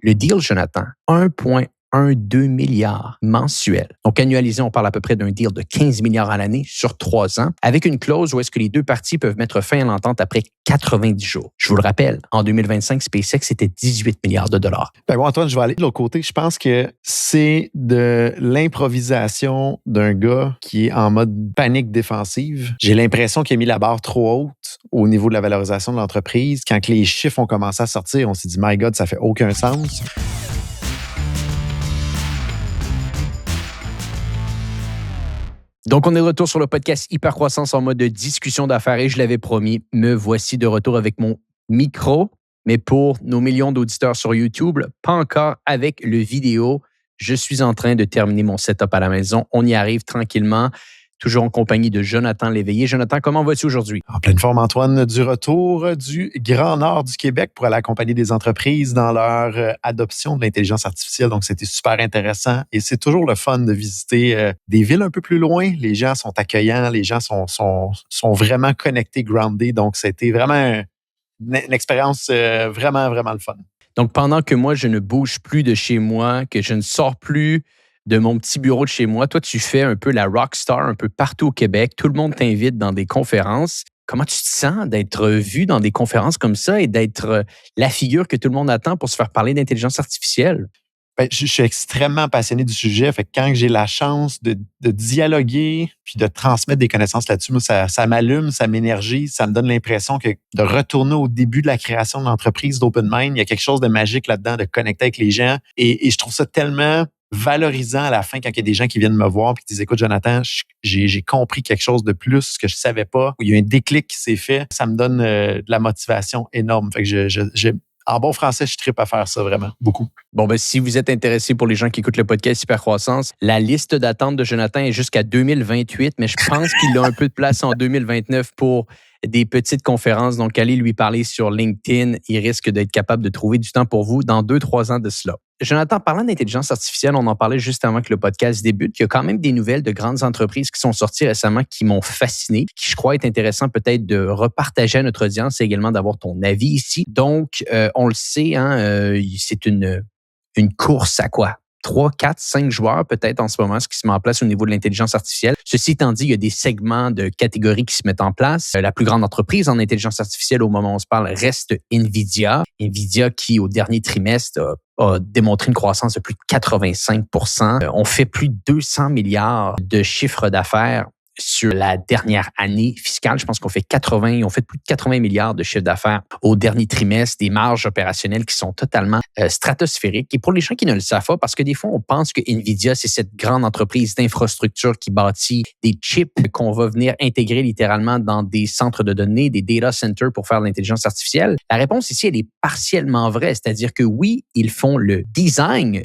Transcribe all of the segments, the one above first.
Le deal, Jonathan, 1,12 milliard mensuel. Donc, annualisé, on parle à peu près d'un deal de 15 milliards à l'année sur 3 ans, avec une clause où est-ce que les deux parties peuvent mettre fin à l'entente après 90 jours. Je vous le rappelle, en 2025, SpaceX, c'était 18 milliards de dollars. Ben bon, Antoine, je vais aller de l'autre côté. Je pense que c'est de l'improvisation d'un gars qui est en mode panique défensive. J'ai l'impression qu'il a mis la barre trop haute au niveau de la valorisation de l'entreprise. Quand les chiffres ont commencé à sortir, on s'est dit, my God, ça fait aucun sens. Donc, on est de retour sur le podcast Hypercroissance en mode de discussion d'affaires et je l'avais promis, me voici de retour avec mon micro. Mais pour nos millions d'auditeurs sur YouTube, pas encore avec le vidéo. Je suis en train de terminer mon setup à la maison. On y arrive tranquillement, toujours en compagnie de Jonathan Léveillé. Jonathan, comment vas-tu aujourd'hui? En pleine forme, Antoine, du retour du Grand Nord du Québec pour aller accompagner des entreprises dans leur adoption de l'intelligence artificielle. Donc, c'était super intéressant et c'est toujours le fun de visiter des villes un peu plus loin. Les gens sont accueillants, les gens sont vraiment connectés, grounded. Donc, c'était vraiment une expérience vraiment, vraiment le fun. Donc, pendant que moi, je ne bouge plus de chez moi, que je ne sors plus de mon petit bureau de chez moi, toi, tu fais un peu la rockstar un peu partout au Québec. Tout le monde t'invite dans des conférences. Comment tu te sens d'être vu dans des conférences comme ça et d'être la figure que tout le monde attend pour se faire parler d'intelligence artificielle? Ben, je suis extrêmement passionné du sujet. Fait que quand j'ai la chance de dialoguer puis de transmettre des connaissances là-dessus, moi, ça m'allume, ça m'énergise, ça me donne l'impression que de retourner au début de la création de l'entreprise d'OpenMind, il y a quelque chose de magique là-dedans, de connecter avec les gens. Et je trouve ça tellement valorisant à la fin quand il y a des gens qui viennent me voir et qui disent « Écoute, Jonathan, j'ai compris quelque chose de plus que je savais pas. » Il y a un déclic qui s'est fait. Ça me donne de la motivation énorme. Fait que en bon français, je trippe à faire ça vraiment, beaucoup. Bon, ben, si vous êtes intéressé pour les gens qui écoutent le podcast Hypercroissance, la liste d'attente de Jonathan est jusqu'à 2028, mais je pense qu'il a un peu de place en 2029 pour des petites conférences. Donc, allez lui parler sur LinkedIn. Il risque d'être capable de trouver du temps pour vous dans 2-3 ans de cela. Jonathan, parlant d'intelligence artificielle, on en parlait juste avant que le podcast débute. Il y a quand même des nouvelles de grandes entreprises qui sont sorties récemment qui m'ont fasciné, qui je crois est intéressant peut-être de repartager à notre audience et également d'avoir ton avis ici. Donc, on le sait, c'est une course à quoi? 3, 4, 5 joueurs peut-être en ce moment, ce qui se met en place au niveau de l'intelligence artificielle. Ceci étant dit, il y a des segments de catégories qui se mettent en place. La plus grande entreprise en intelligence artificielle au moment où on se parle reste NVIDIA. NVIDIA qui, au dernier trimestre, a démontré une croissance de plus de 85%. On fait plus de 200 milliards de chiffre d'affaires sur la dernière année fiscale. Je pense qu'on fait plus de 80 milliards de chiffre d'affaires au dernier trimestre, des marges opérationnelles qui sont totalement stratosphériques. Et pour les gens qui ne le savent pas, parce que des fois, on pense que NVIDIA, c'est cette grande entreprise d'infrastructure qui bâtit des chips qu'on va venir intégrer littéralement dans des centres de données, des data centers pour faire de l'intelligence artificielle. La réponse ici, elle est partiellement vraie. C'est-à-dire que oui, ils font le design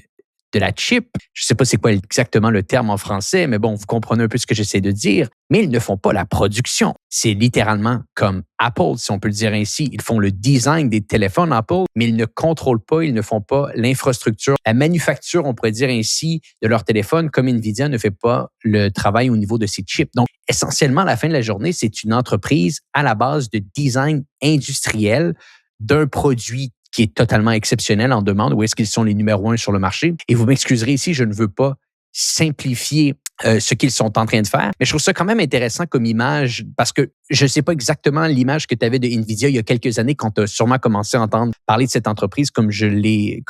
de la chip. Je ne sais pas c'est quoi exactement le terme en français, mais bon, vous comprenez un peu ce que j'essaie de dire, mais ils ne font pas la production. C'est littéralement comme Apple, si on peut le dire ainsi. Ils font le design des téléphones Apple, mais ils ne contrôlent pas, ils ne font pas l'infrastructure, la manufacture, on pourrait dire ainsi, de leur téléphone, comme NVIDIA ne fait pas le travail au niveau de ses chips. Donc, essentiellement, à la fin de la journée, c'est une entreprise à la base de design industriel d'un produit qui est totalement exceptionnel en demande, où est-ce qu'ils sont les numéros 1 sur le marché. Et vous m'excuserez ici, je ne veux pas simplifier ce qu'ils sont en train de faire, mais je trouve ça quand même intéressant comme image parce que je ne sais pas exactement l'image que tu avais de NVIDIA il y a quelques années quand tu as sûrement commencé à entendre parler de cette entreprise comme j'ai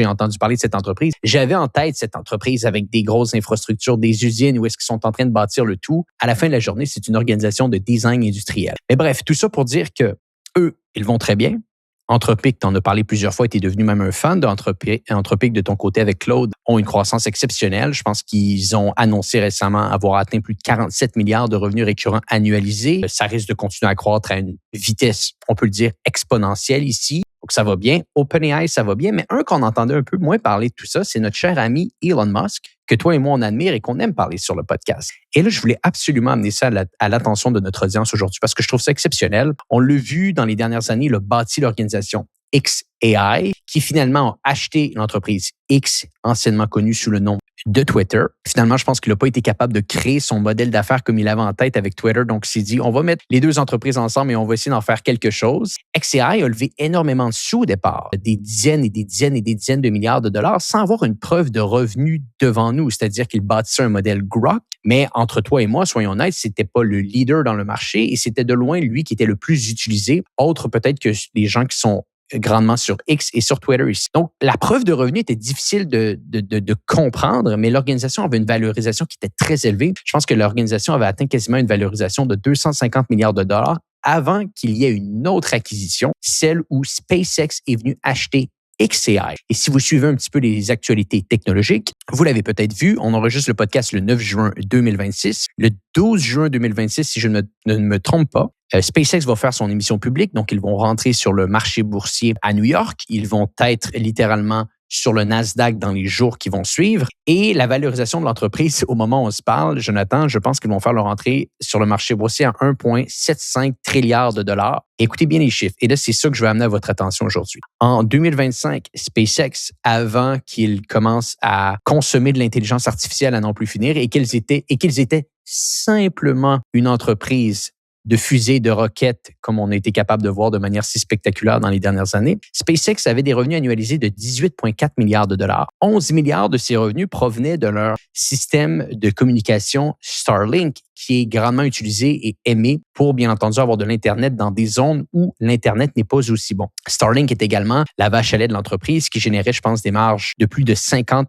entendu parler de cette entreprise. J'avais en tête cette entreprise avec des grosses infrastructures, des usines où est-ce qu'ils sont en train de bâtir le tout. À la fin de la journée, c'est une organisation de design industriel. Mais bref, tout ça pour dire que eux, ils vont très bien. Anthropic, tu en as parlé plusieurs fois, tu es devenu même un fan d'Anthropic. Anthropic, de ton côté avec Claude, ont une croissance exceptionnelle. Je pense qu'ils ont annoncé récemment avoir atteint plus de 47 milliards de revenus récurrents annualisés. Ça risque de continuer à croître à une vitesse, on peut le dire, exponentielle ici. Donc, ça va bien. OpenAI, ça va bien. Mais un qu'on entendait un peu moins parler de tout ça, c'est notre cher ami Elon Musk, que toi et moi, on admire et qu'on aime parler sur le podcast. Et là, je voulais absolument amener ça à l'attention de notre audience aujourd'hui parce que je trouve ça exceptionnel. On l'a vu dans les dernières années, il a bâti l'organisation xAI, qui finalement a acheté l'entreprise X, anciennement connue sous le nom de Twitter. Finalement, je pense qu'il n'a pas été capable de créer son modèle d'affaires comme il avait en tête avec Twitter. Donc, il s'est dit, on va mettre les deux entreprises ensemble et on va essayer d'en faire quelque chose. XAI a levé énormément de sous au départ, des dizaines et des dizaines et des dizaines de milliards de dollars sans avoir une preuve de revenus devant nous. C'est-à-dire qu'il bâtissait un modèle Grok, mais entre toi et moi, soyons honnêtes, c'était pas le leader dans le marché et c'était de loin lui qui était le plus utilisé. Autre peut-être que les gens qui sont grandement sur X et sur Twitter ici. Donc, la preuve de revenu était difficile de comprendre, mais l'organisation avait une valorisation qui était très élevée. Je pense que l'organisation avait atteint quasiment une valorisation de 250 milliards de dollars avant qu'il y ait une autre acquisition, celle où SpaceX est venu acheter XAI. Et si vous suivez un petit peu les actualités technologiques, vous l'avez peut-être vu, on enregistre le podcast le 9 juin 2026. Le 12 juin 2026, si je ne me trompe pas, SpaceX va faire son émission publique, donc ils vont rentrer sur le marché boursier à New York. Ils vont être littéralement sur le Nasdaq dans les jours qui vont suivre. Et la valorisation de l'entreprise, au moment où on se parle, Jonathan, je pense qu'ils vont faire leur entrée sur le marché boursier à 1,75 trilliard de dollars. Écoutez bien les chiffres. Et là, c'est ça que je vais amener à votre attention aujourd'hui. En 2025, SpaceX, avant qu'ils commencent à consommer de l'intelligence artificielle à n'en plus finir et qu'ils étaient simplement une entreprise de fusées, de roquettes, comme on a été capable de voir de manière si spectaculaire dans les dernières années, SpaceX avait des revenus annualisés de 18,4 milliards de dollars. 11 milliards de ces revenus provenaient de leur système de communication Starlink, qui est grandement utilisé et aimé pour, bien entendu, avoir de l'Internet dans des zones où l'Internet n'est pas aussi bon. Starlink est également la vache à lait de l'entreprise qui générait, je pense, des marges de plus de 50%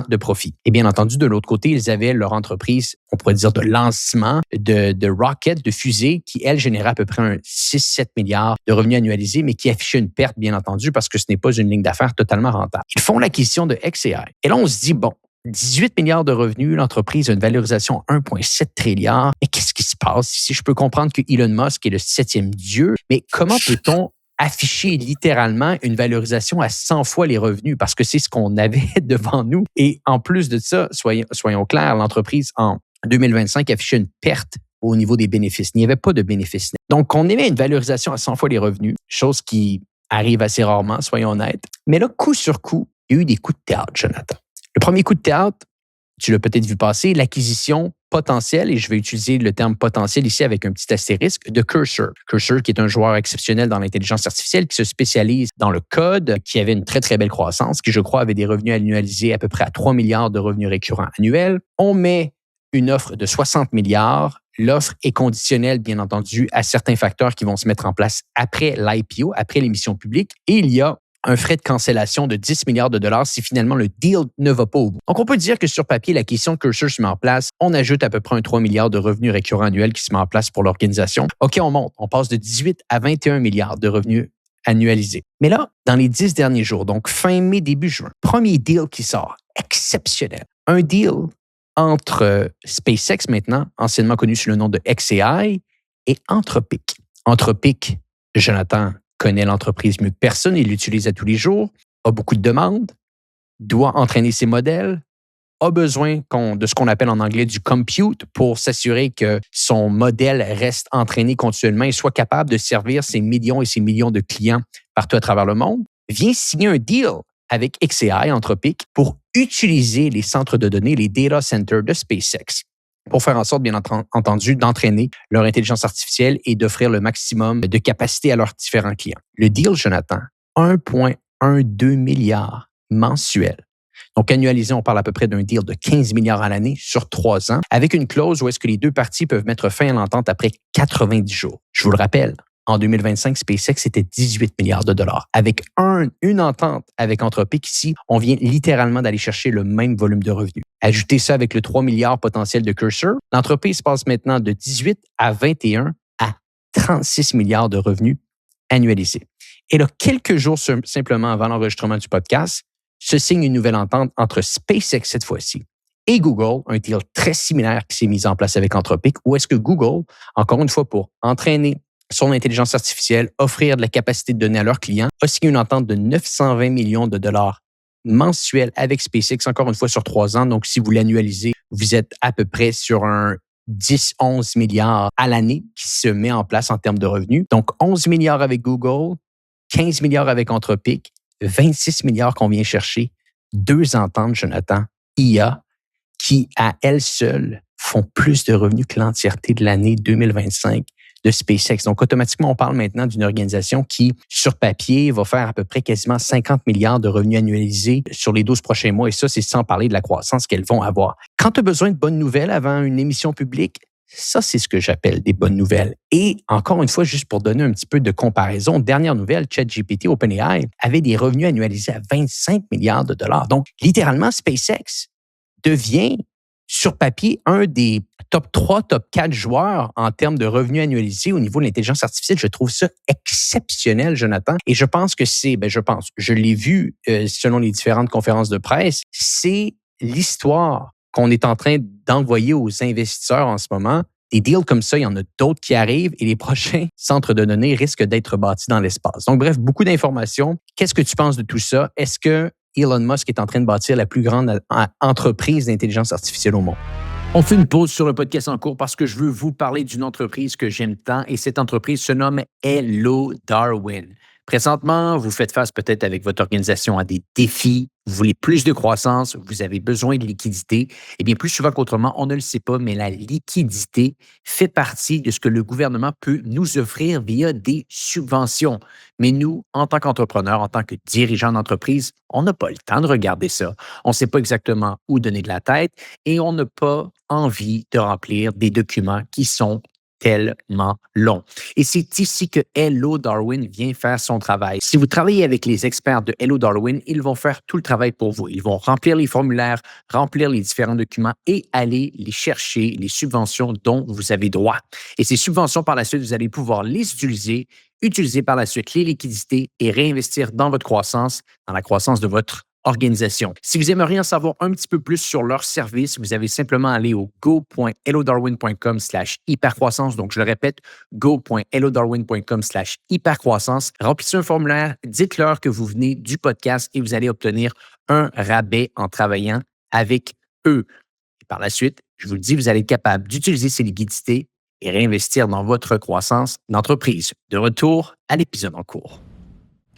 de profit. Et bien entendu, de l'autre côté, ils avaient leur entreprise, on pourrait dire, de lancement de rockets, de fusées, qui, elle, générait à peu près un 6-7 milliards de revenus annualisés, mais qui affichait une perte, bien entendu, parce que ce n'est pas une ligne d'affaires totalement rentable. Ils font l'acquisition de XAI. Et là, on se dit, bon, 18 milliards de revenus, l'entreprise a une valorisation à 1,7 trilliard. Mais qu'est-ce qui se passe ici? Je peux comprendre que Elon Musk est le 7e dieu, mais comment peut-on afficher littéralement une valorisation à 100 fois les revenus parce que c'est ce qu'on avait devant nous. Et en plus de ça, soyons clairs, l'entreprise en 2025 affichait une perte au niveau des bénéfices. Il n'y avait pas de bénéfices. Donc, on émet une valorisation à 100 fois les revenus, chose qui arrive assez rarement, soyons honnêtes. Mais là, coup sur coup, il y a eu des coups de théâtre, Jonathan. Le premier coup de théâtre, tu l'as peut-être vu passer, l'acquisition potentielle, et je vais utiliser le terme potentiel ici avec un petit astérisque, de Cursor. Cursor, qui est un joueur exceptionnel dans l'intelligence artificielle, qui se spécialise dans le code, qui avait une très, très belle croissance, qui, je crois, avait des revenus annualisés à peu près à 3 milliards de revenus récurrents annuels. On met une offre de 60 milliards. L'offre est conditionnelle, bien entendu, à certains facteurs qui vont se mettre en place après l'IPO, après l'émission publique. Et il y a un frais de cancellation de 10 milliards de dollars si finalement le deal ne va pas au bout. Donc, on peut dire que sur papier, l'acquisition de Cursor se met en place. On ajoute à peu près un 3 milliards de revenus récurrents annuels qui se met en place pour l'organisation. OK, on monte. On passe de 18 à 21 milliards de revenus annualisés. Mais là, dans les 10 derniers jours, donc fin mai, début juin, premier deal qui sort, exceptionnel. Un deal entre SpaceX maintenant, anciennement connu sous le nom de XAI, et Anthropic. Anthropic, Jonathan connaît l'entreprise mieux que personne, il l'utilise à tous les jours, a beaucoup de demandes, doit entraîner ses modèles, a besoin de ce qu'on appelle en anglais du compute pour s'assurer que son modèle reste entraîné continuellement et soit capable de servir ses millions et ses millions de clients partout à travers le monde, vient signer un deal avec XAI, Anthropic, pour utiliser les centres de données, les data centers de SpaceX, pour faire en sorte, bien entendu, d'entraîner leur intelligence artificielle et d'offrir le maximum de capacité à leurs différents clients. Le deal, Jonathan, 1,12 milliard mensuel. Donc, annualisé, on parle à peu près d'un deal de 15 milliards à l'année sur 3 ans, avec une clause où est-ce que les deux parties peuvent mettre fin à l'entente après 90 jours. Je vous le rappelle, en 2025, SpaceX était 18 milliards de dollars. Avec une entente avec Anthropic ici, on vient littéralement d'aller chercher le même volume de revenus. Ajoutez ça avec le 3 milliards potentiel de Cursor, l'entreprise passe maintenant de 18 à 21 à 36 milliards de revenus annualisés. Et là, quelques jours simplement avant l'enregistrement du podcast, se signe une nouvelle entente entre SpaceX cette fois-ci et Google, un deal très similaire qui s'est mis en place avec Anthropic, où est-ce que Google, encore une fois pour entraîner son intelligence artificielle, offrir de la capacité de données à leurs clients, a signé une entente de 920 millions de dollars mensuels avec SpaceX, encore une fois sur 3 ans. Donc, si vous l'annualisez, vous êtes à peu près sur un 10-11 milliards à l'année qui se met en place en termes de revenus. Donc, 11 milliards avec Google, 15 milliards avec Anthropic, 26 milliards qu'on vient chercher, 2 ententes, Jonathan, IA, qui, à elles seules, font plus de revenus que l'entièreté de l'année 2025 de SpaceX. Donc, automatiquement, on parle maintenant d'une organisation qui, sur papier, va faire à peu près quasiment 50 milliards de revenus annualisés sur les 12 prochains mois. Et ça, c'est sans parler de la croissance qu'elles vont avoir. Quand tu as besoin de bonnes nouvelles avant une émission publique, ça, c'est ce que j'appelle des bonnes nouvelles. Et encore une fois, juste pour donner un petit peu de comparaison, dernière nouvelle, ChatGPT, OpenAI, avait des revenus annualisés à 25 milliards de dollars. Donc, littéralement, SpaceX devient, sur papier, un des top 3, top 4 joueurs en termes de revenus annualisés au niveau de l'intelligence artificielle. Je trouve ça exceptionnel, Jonathan. Et je pense que je l'ai vu selon les différentes conférences de presse, c'est l'histoire qu'on est en train d'envoyer aux investisseurs en ce moment. Des deals comme ça, il y en a d'autres qui arrivent et les prochains centres de données risquent d'être bâtis dans l'espace. Donc, bref, beaucoup d'informations. Qu'est-ce que tu penses de tout ça? Est-ce que Elon Musk est en train de bâtir la plus grande entreprise d'intelligence artificielle au monde? On fait une pause sur le podcast en cours parce que je veux vous parler d'une entreprise que j'aime tant et cette entreprise se nomme Hello Darwin. Présentement, vous faites face peut-être avec votre organisation à des défis, vous voulez plus de croissance, vous avez besoin de liquidité. Eh bien, plus souvent qu'autrement, on ne le sait pas, mais la liquidité fait partie de ce que le gouvernement peut nous offrir via des subventions. Mais nous, en tant qu'entrepreneurs, en tant que dirigeants d'entreprise, on n'a pas le temps de regarder ça. On ne sait pas exactement où donner de la tête et on n'a pas envie de remplir des documents qui sont tellement long. Et c'est ici que Hello Darwin vient faire son travail. Si vous travaillez avec les experts de Hello Darwin, ils vont faire tout le travail pour vous. Ils vont remplir les formulaires, remplir les différents documents et aller les chercher, les subventions dont vous avez droit. Et ces subventions, par la suite, vous allez pouvoir les utiliser par la suite les liquidités et réinvestir dans votre croissance, dans la croissance de votre organisation. Si vous aimeriez en savoir un petit peu plus sur leurs services, vous avez simplement à aller au go.hellodarwin.com/hypercroissance. Donc, je le répète, go.hellodarwin.com/hypercroissance. Remplissez un formulaire, dites-leur que vous venez du podcast et vous allez obtenir un rabais en travaillant avec eux. Et par la suite, je vous le dis, vous allez être capable d'utiliser ces liquidités et réinvestir dans votre croissance d'entreprise. De retour à l'épisode en cours.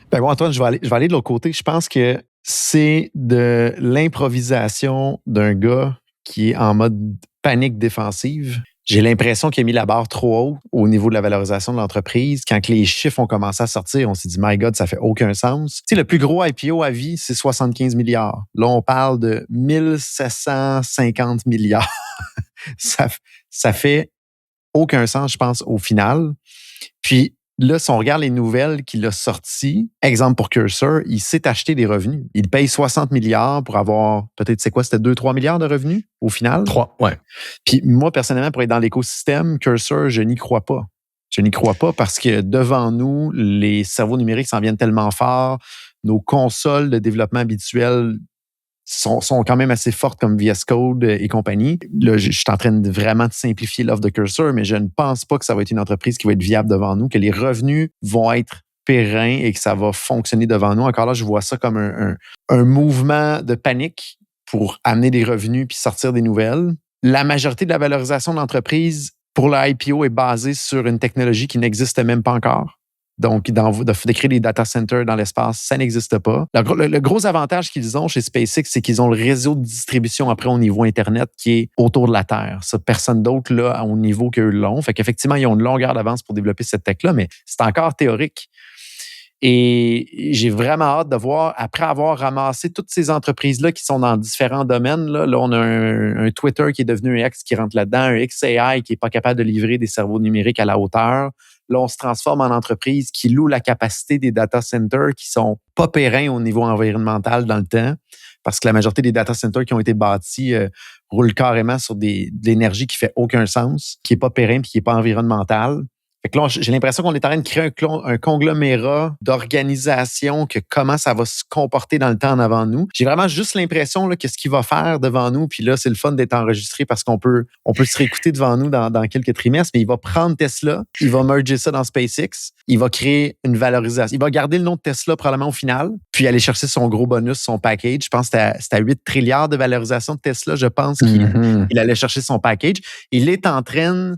Ben bon, Antoine, je vais aller de l'autre côté. Je pense que c'est de l'improvisation d'un gars qui est en mode panique défensive. J'ai l'impression qu'il a mis la barre trop haut au niveau de la valorisation de l'entreprise. Quand les chiffres ont commencé à sortir, on s'est dit, my God, ça fait aucun sens. Tu sais, le plus gros IPO à vie, c'est 75 milliards. Là, on parle de 1750 milliards. Ça fait aucun sens, je pense, au final. Puis, là, si on regarde les nouvelles qu'il a sorties, exemple pour Cursor, il s'est acheté des revenus. Il paye 60 milliards pour avoir, peut-être, c'est quoi, c'était 2-3 milliards de revenus au final? 3, ouais. Puis moi, personnellement, pour être dans l'écosystème, Cursor, je n'y crois pas. Je n'y crois pas parce que devant nous, les cerveaux numériques s'en viennent tellement fort, nos consoles de développement habituelles sont quand même assez fortes comme VS Code et compagnie. Là, je suis en train de vraiment simplifier l'offre de Cursor, mais je ne pense pas que ça va être une entreprise qui va être viable devant nous, que les revenus vont être pérennes et que ça va fonctionner devant nous. Encore là, je vois ça comme un mouvement de panique pour amener des revenus puis sortir des nouvelles. La majorité de la valorisation de l'entreprise pour le IPO est basée sur une technologie qui n'existe même pas encore. Donc, de créer des data centers dans l'espace, ça n'existe pas. Le gros avantage qu'ils ont chez SpaceX, c'est qu'ils ont le réseau de distribution après au niveau Internet qui est autour de la Terre. Ça, personne d'autre là au niveau qu'eux l'ont. Fait qu'effectivement, ils ont une longueur d'avance pour développer cette tech-là, mais c'est encore théorique. Et j'ai vraiment hâte de voir, après avoir ramassé toutes ces entreprises-là qui sont dans différents domaines, là on a un Twitter qui est devenu un X qui rentre là-dedans, un XAI qui n'est pas capable de livrer des cerveaux numériques à la hauteur. Là, on se transforme en entreprise qui loue la capacité des data centers qui sont pas pérennes au niveau environnemental dans le temps, parce que la majorité des data centers qui ont été bâtis roulent carrément sur de l'énergie qui fait aucun sens, qui est pas pérenne et qui est pas environnementale. Fait que là, j'ai l'impression qu'on est en train de créer un conglomérat d'organisations que comment ça va se comporter dans le temps en avant de nous. J'ai vraiment juste l'impression là, que ce qu'il va faire devant nous, puis là, c'est le fun d'être enregistré parce qu'on peut se réécouter devant nous dans quelques trimestres, mais il va prendre Tesla, il va merger ça dans SpaceX, il va créer une valorisation. Il va garder le nom de Tesla probablement au final, puis aller chercher son gros bonus, son package. Je pense que c'était à 8 trilliards de valorisation de Tesla, je pense qu'il allait chercher son package. Il est en train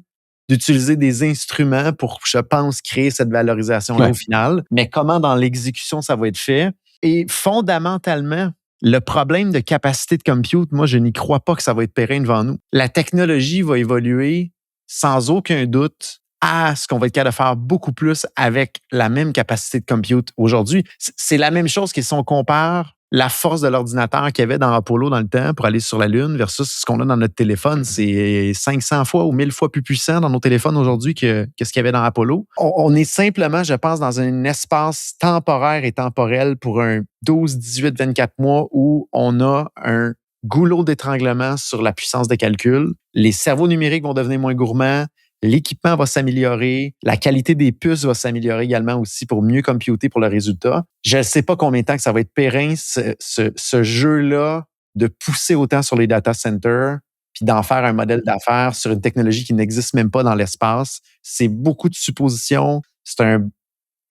d'utiliser des instruments pour, je pense, créer cette valorisation-là au final. Mais comment dans l'exécution ça va être fait? Et fondamentalement, Le problème de capacité de compute, moi, je n'y crois pas que ça va être pérenne devant nous. La technologie va évoluer sans aucun doute à ce qu'on va être capable de faire beaucoup plus avec la même capacité de compute aujourd'hui. C'est la même chose que si on compare la force de l'ordinateur qu'il y avait dans Apollo dans le temps pour aller sur la Lune versus ce qu'on a dans notre téléphone. C'est 500 fois ou 1000 fois plus puissant dans nos téléphones aujourd'hui que ce qu'il y avait dans Apollo. On est simplement, je pense, dans un espace temporaire et temporel pour un 12, 18, 24 mois où on a un goulot d'étranglement sur la puissance de calcul. Les cerveaux numériques vont devenir moins gourmands. L'équipement va s'améliorer, la qualité des puces va s'améliorer également aussi pour mieux computer pour le résultat. Je ne sais pas combien de temps que ça va être pérenne, ce jeu-là, de pousser autant sur les data centers, puis d'en faire un modèle d'affaires sur une technologie qui n'existe même pas dans l'espace. C'est beaucoup de suppositions. C'est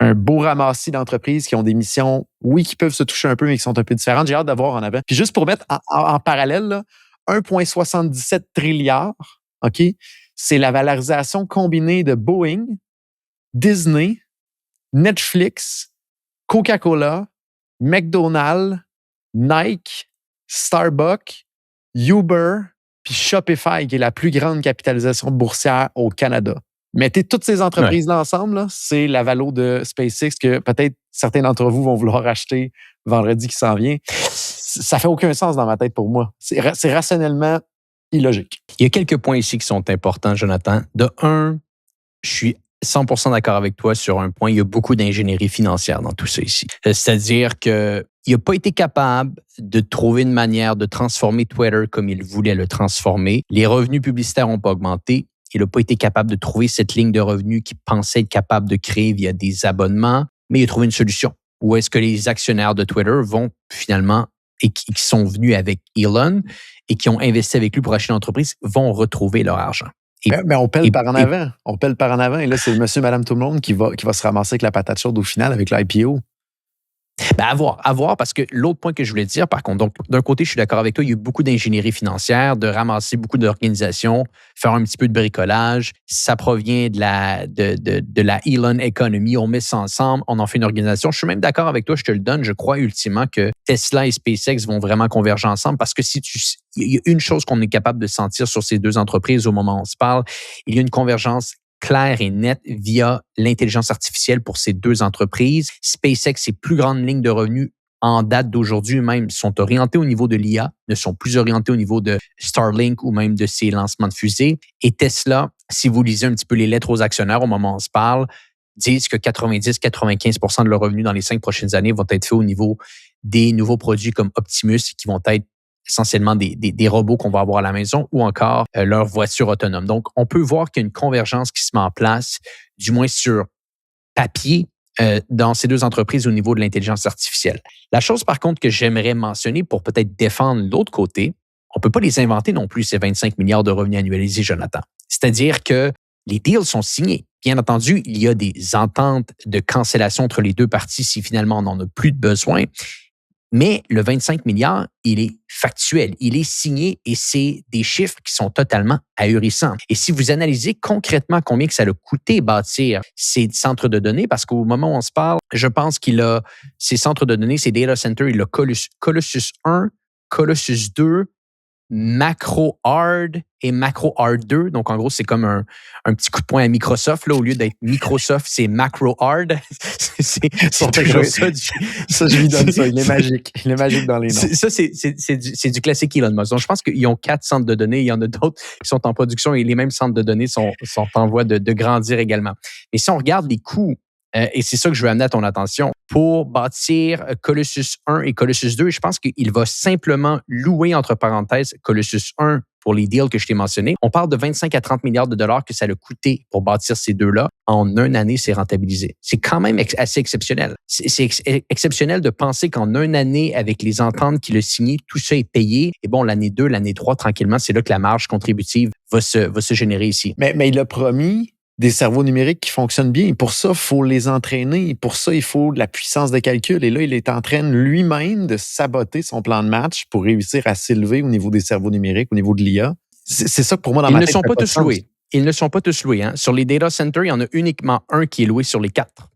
un beau ramassis d'entreprises qui ont des missions, oui, qui peuvent se toucher un peu, mais qui sont un peu différentes. J'ai hâte de voir en avant. Puis juste pour mettre en parallèle, là, 1,77 trilliard, OK? C'est la valorisation combinée de Boeing, Disney, Netflix, Coca-Cola, McDonald's, Nike, Starbucks, Uber, puis Shopify, qui est la plus grande capitalisation boursière au Canada. Mettez toutes ces entreprises-là ensemble, là, c'est la valo de SpaceX que peut-être certains d'entre vous vont vouloir acheter vendredi qui s'en vient. Ça fait aucun sens dans ma tête pour moi. C'est rationnellement illogique. Il y a quelques points ici qui sont importants, Jonathan. De un, je suis 100% d'accord avec toi sur un point. Il y a beaucoup d'ingénierie financière dans tout ça ici. C'est-à-dire qu'il n'a pas été capable de trouver une manière de transformer Twitter comme il voulait le transformer. Les revenus publicitaires n'ont pas augmenté. Il n'a pas été capable de trouver cette ligne de revenus qu'il pensait être capable de créer via des abonnements, mais il a trouvé une solution. Où est-ce que les actionnaires de Twitter vont finalement, et qui sont venus avec Elon et qui ont investi avec lui pour acheter l'entreprise, vont retrouver leur argent. Mais on pèle par en avant. On pèle par en avant. Et là, c'est monsieur, madame, tout le monde qui va se ramasser avec la patate chaude au final avec l'IPO. Ben à voir, parce que l'autre point que je voulais dire, par contre, donc d'un côté, je suis d'accord avec toi, il y a eu beaucoup d'ingénierie financière, de ramasser beaucoup d'organisations, faire un petit peu de bricolage. Ça provient de la Elon Economy. On met ça ensemble, on en fait une organisation. Je suis même d'accord avec toi, je te le donne. Je crois ultimement que Tesla et SpaceX vont vraiment converger ensemble parce que il y a une chose qu'on est capable de sentir sur ces deux entreprises au moment où on se parle, il y a une convergence claire et nette via l'intelligence artificielle pour ces deux entreprises. SpaceX, ses plus grandes lignes de revenus en date d'aujourd'hui même sont orientées au niveau de l'IA, ne sont plus orientées au niveau de Starlink ou même de ses lancements de fusées. Et Tesla, si vous lisez un petit peu les lettres aux actionnaires au moment où on se parle, disent que 90-95% de leurs revenus dans les 5 prochaines années vont être faits au niveau des nouveaux produits comme Optimus qui vont être essentiellement des robots qu'on va avoir à la maison ou encore leur voiture autonome. Donc, on peut voir qu'il y a une convergence qui se met en place, du moins sur papier, dans ces deux entreprises au niveau de l'intelligence artificielle. La chose, par contre, que j'aimerais mentionner pour peut-être défendre l'autre côté, on ne peut pas les inventer non plus, ces 25 milliards de revenus annualisés, Jonathan. C'est-à-dire que les deals sont signés. Bien entendu, il y a des ententes de cancellation entre les deux parties si finalement on n'en a plus de besoin. Mais le 25 milliards, il est factuel, il est signé et c'est des chiffres qui sont totalement ahurissants. Et si vous analysez concrètement combien que ça a coûté bâtir ces centres de données, parce qu'au moment où on se parle, je pense qu'il a ces centres de données, ces data centers, il a Colossus 1, Colossus 2, Macro Hard et Macro Hard 2. Donc, en gros, c'est comme un petit coup de poing à Microsoft. Là, au lieu d'être Microsoft, c'est Macro Hard. c'est toujours ça. Ça, je lui donne ça. Il est magique. Il est magique dans les noms. Ça, c'est du classique Elon Musk. Donc, je pense qu'ils ont 4 centres de données. Il y en a d'autres qui sont en production et les mêmes centres de données sont en voie de grandir également. Mais si on regarde les coûts, et c'est ça que je veux amener à ton attention, pour bâtir Colossus 1 et Colossus 2, je pense qu'il va simplement louer, entre parenthèses, Colossus 1 pour les deals que je t'ai mentionnés. On parle de 25 à 30 milliards de dollars que ça a coûté pour bâtir ces deux-là. En une année, c'est rentabilisé. C'est quand même assez exceptionnel. C'est exceptionnel de penser qu'en une année, avec les ententes qu'il a signées, tout ça est payé. Et bon, l'année 2, l'année 3, tranquillement, c'est là que la marge contributive va se générer ici. Mais il a promis des cerveaux numériques qui fonctionnent bien. Et pour ça, il faut les entraîner. Et pour ça, il faut de la puissance de calcul. Et là, il est en train lui-même de saboter son plan de match pour réussir à s'élever au niveau des cerveaux numériques, au niveau de l'IA. C'est ça que pour moi, dans ma tête, Ils ne sont pas tous loués. Hein. Sur les data centers, il y en a uniquement un qui est loué sur les 4.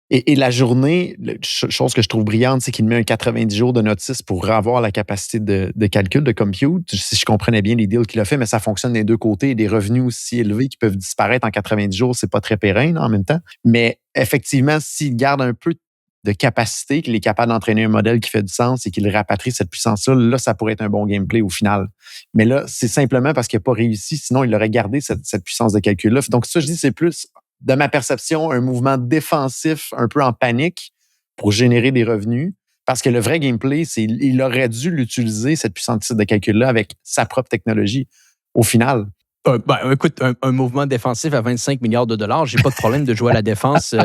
Et la journée, chose que je trouve brillante, c'est qu'il met un 90 jours de notice pour avoir la capacité de calcul, de compute. Si je comprenais bien les deals qu'il a fait, mais ça fonctionne des deux côtés. Des revenus aussi élevés qui peuvent disparaître en 90 jours, c'est pas très pérenne en même temps. Mais effectivement, s'il garde un peu de capacité, qu'il est capable d'entraîner un modèle qui fait du sens et qu'il rapatrie cette puissance-là, là, ça pourrait être un bon gameplay au final. Mais là, c'est simplement parce qu'il n'a pas réussi, sinon il aurait gardé cette puissance de calcul-là. Donc ça, je dis, c'est plus, de ma perception, un mouvement défensif un peu en panique pour générer des revenus. Parce que le vrai gameplay, c'est il aurait dû l'utiliser, cette puissance de calcul-là, avec sa propre technologie. Au final, écoute, un mouvement défensif à 25 milliards de dollars, j'ai pas de problème de jouer à la défense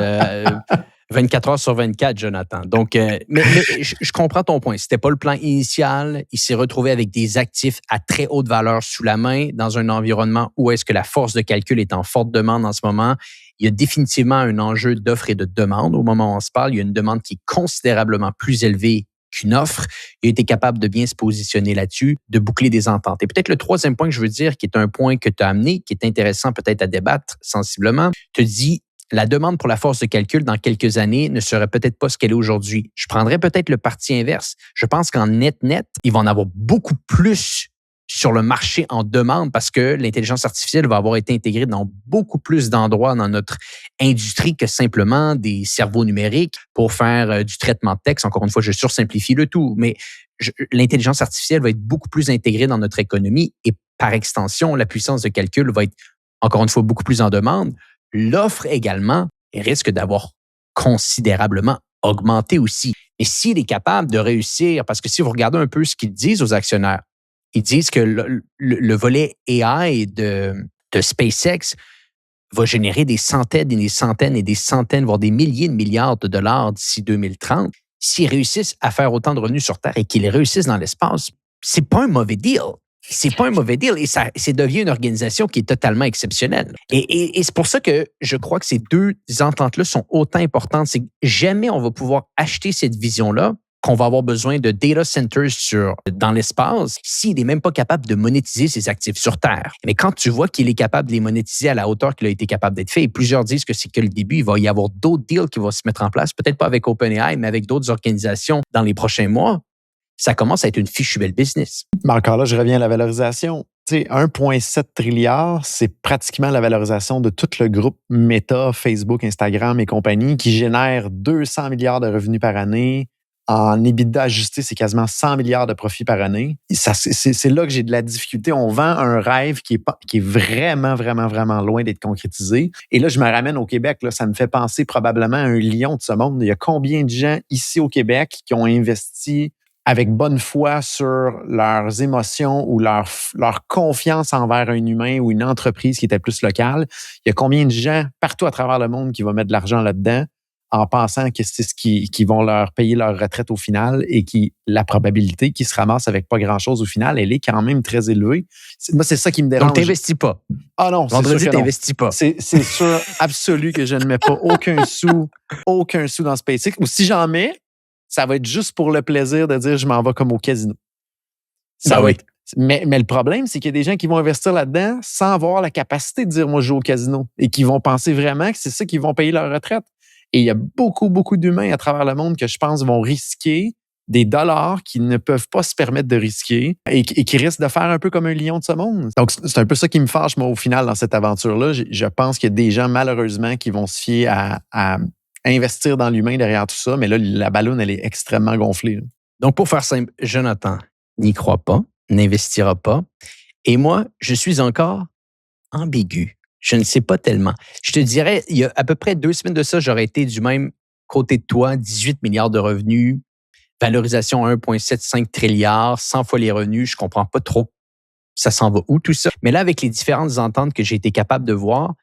24 heures sur 24, Jonathan. Donc, mais je comprends ton point. C'était pas le plan initial. Il s'est retrouvé avec des actifs à très haute valeur sous la main dans un environnement où est-ce que la force de calcul est en forte demande en ce moment. Il y a définitivement un enjeu d'offre et de demande au moment où on se parle. Il y a une demande qui est considérablement plus élevée qu'une offre. Il a été capable de bien se positionner là-dessus, de boucler des ententes. Et peut-être le troisième point que je veux dire, qui est un point que tu as amené, qui est intéressant peut-être à débattre sensiblement, te dis la demande pour la force de calcul dans quelques années ne serait peut-être pas ce qu'elle est aujourd'hui. Je prendrais peut-être le parti inverse. Je pense qu'en net, il va en avoir beaucoup plus sur le marché en demande parce que l'intelligence artificielle va avoir été intégrée dans beaucoup plus d'endroits dans notre industrie que simplement des cerveaux numériques pour faire du traitement de texte. Encore une fois, je sursimplifie le tout, mais l'intelligence artificielle va être beaucoup plus intégrée dans notre économie et par extension, la puissance de calcul va être encore une fois beaucoup plus en demande. L'offre également risque d'avoir considérablement augmenté aussi. Et s'il est capable de réussir, parce que si vous regardez un peu ce qu'ils disent aux actionnaires, ils disent que le volet AI de SpaceX va générer des centaines et des centaines et des centaines, voire des milliers de milliards de dollars d'ici 2030. S'ils réussissent à faire autant de revenus sur Terre et qu'ils réussissent dans l'espace, c'est pas un mauvais deal. C'est pas un mauvais deal et ça devient une organisation qui est totalement exceptionnelle. Et c'est pour ça que je crois que ces deux ententes-là sont autant importantes. C'est que jamais on va pouvoir acheter cette vision-là qu'on va avoir besoin de data centers dans l'espace s'il n'est même pas capable de monétiser ses actifs sur Terre. Mais quand tu vois qu'il est capable de les monétiser à la hauteur qu'il a été capable d'être fait, et plusieurs disent que c'est que le début, il va y avoir d'autres deals qui vont se mettre en place, peut-être pas avec OpenAI, mais avec d'autres organisations dans les prochains mois. Ça commence à être une fichue belle business. Mais encore là, je reviens à la valorisation. Tu sais, 1,7 trilliard, c'est pratiquement la valorisation de tout le groupe Meta, Facebook, Instagram et compagnie qui génère 200 milliards de revenus par année. En EBITDA ajusté, c'est quasiment 100 milliards de profits par année. C'est là que j'ai de la difficulté. On vend un rêve qui est vraiment, vraiment, vraiment loin d'être concrétisé. Et là, je me ramène au Québec. Là, ça me fait penser probablement à un lion de ce monde. Il y a combien de gens ici au Québec qui ont investi avec bonne foi sur leurs émotions ou leur confiance envers un humain ou une entreprise qui était plus locale? Il y a combien de gens partout à travers le monde qui vont mettre de l'argent là-dedans en pensant que c'est ce qui vont leur payer leur retraite au final et la probabilité qu'ils se ramassent avec pas grand-chose au final, elle est quand même très élevée. Moi, c'est ça qui me dérange. Donc, t'investis pas. Ah non, vendredi, t'investis pas. C'est sûr, absolu que je ne mets pas aucun sou dans SpaceX. Ou si j'en mets, ça va être juste pour le plaisir de dire je m'en vais comme au casino. Ça va être. Mais le problème, c'est qu'il y a des gens qui vont investir là-dedans sans avoir la capacité de dire moi je joue au casino et qui vont penser vraiment que c'est ça qui vont payer leur retraite. Et il y a beaucoup, beaucoup d'humains à travers le monde que je pense vont risquer des dollars qu'ils ne peuvent pas se permettre de risquer et qui risquent de faire un peu comme un lion de ce monde. Donc, c'est un peu ça qui me fâche, moi, au final, dans cette aventure-là. Je pense qu'il y a des gens, malheureusement, qui vont se fier à investir dans l'humain derrière tout ça. Mais là, la balloune, elle est extrêmement gonflée. Là. Donc, pour faire simple, Jonathan n'y croit pas, n'investira pas. Et moi, je suis encore ambigu. Je ne sais pas tellement. Je te dirais, il y a à peu près 2 semaines de ça, j'aurais été du même côté de toi, 18 milliards de revenus, valorisation 1,75 trilliard, 100 fois les revenus. Je comprends pas trop ça s'en va où tout ça. Mais là, avec les différentes ententes que j'ai été capable de voir,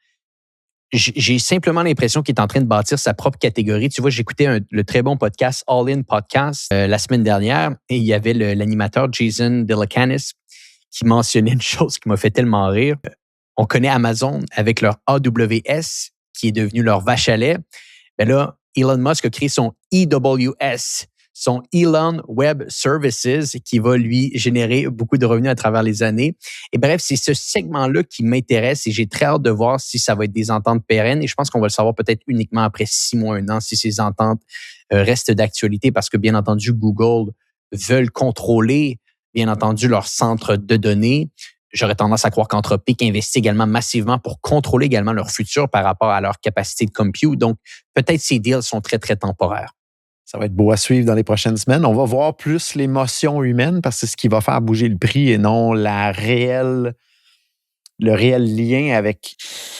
j'ai simplement l'impression qu'il est en train de bâtir sa propre catégorie. Tu vois, j'écoutais le très bon podcast All In Podcast la semaine dernière et il y avait l'animateur Jason Delacanis qui mentionnait une chose qui m'a fait tellement rire. On connaît Amazon avec leur AWS qui est devenu leur vache à lait. Ben là, Elon Musk a créé son EWS, son Elon Web Services qui va lui générer beaucoup de revenus à travers les années. Et bref, c'est ce segment-là qui m'intéresse et j'ai très hâte de voir si ça va être des ententes pérennes. Et je pense qu'on va le savoir peut-être uniquement après 6 mois, 1 an, si ces ententes restent d'actualité parce que, bien entendu, Google veulent contrôler, bien entendu, leur centre de données. J'aurais tendance à croire qu'Anthropic investit également massivement pour contrôler également leur futur par rapport à leur capacité de compute. Donc, peut-être ces deals sont très, très temporaires. Ça va être beau à suivre dans les prochaines semaines. On va voir plus l'émotion humaine parce que c'est ce qui va faire bouger le prix et non le réel lien avec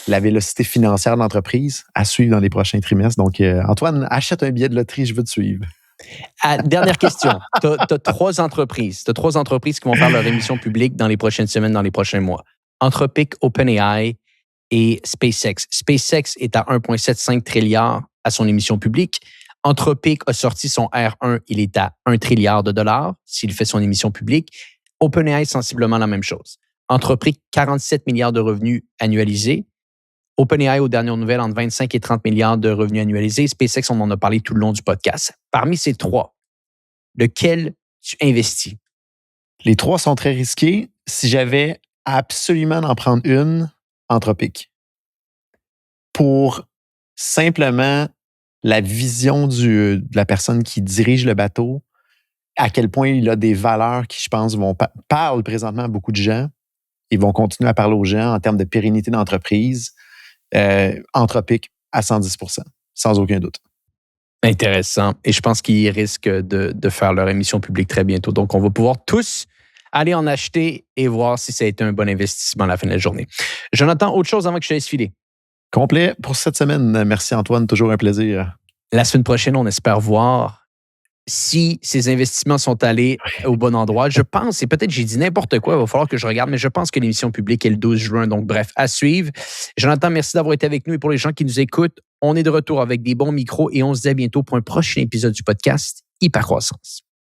la vélocité financière de l'entreprise à suivre dans les prochains trimestres. Donc, Antoine, achète un billet de loterie, je veux te suivre. Dernière question. Tu as 3 entreprises. Tu as 3 entreprises qui vont faire leur émission publique dans les prochaines semaines, dans les prochains mois. Anthropic, OpenAI et SpaceX. SpaceX est à 1,75 trilliard à son émission publique. Anthropic a sorti son R1, il est à 1 trilliard de dollars s'il fait son émission publique. OpenAI, sensiblement la même chose. Anthropic, 47 milliards de revenus annualisés. OpenAI, aux dernières nouvelles, entre 25 et 30 milliards de revenus annualisés. SpaceX, on en a parlé tout le long du podcast. Parmi ces 3, lequel tu investis? Les 3 sont très risqués. Si j'avais absolument d'en prendre une, Anthropic. Pour simplement la vision de la personne qui dirige le bateau, à quel point il a des valeurs qui, je pense, parlent présentement à beaucoup de gens. Ils vont continuer à parler aux gens en termes de pérennité d'entreprise. Anthropic à 110%, sans aucun doute. Intéressant. Et je pense qu'ils risquent de faire leur émission publique très bientôt. Donc, on va pouvoir tous aller en acheter et voir si ça a été un bon investissement à la fin de la journée. Jonathan, autre chose avant que je te laisse filer? Complet pour cette semaine. Merci Antoine, toujours un plaisir. La semaine prochaine, on espère voir si ces investissements sont allés au bon endroit. Je pense, et peut-être j'ai dit n'importe quoi, il va falloir que je regarde, mais je pense que l'émission publique est le 12 juin. Donc, bref, à suivre. Jonathan, merci d'avoir été avec nous. Et pour les gens qui nous écoutent, on est de retour avec des bons micros et on se dit à bientôt pour un prochain épisode du podcast Hypercroissance.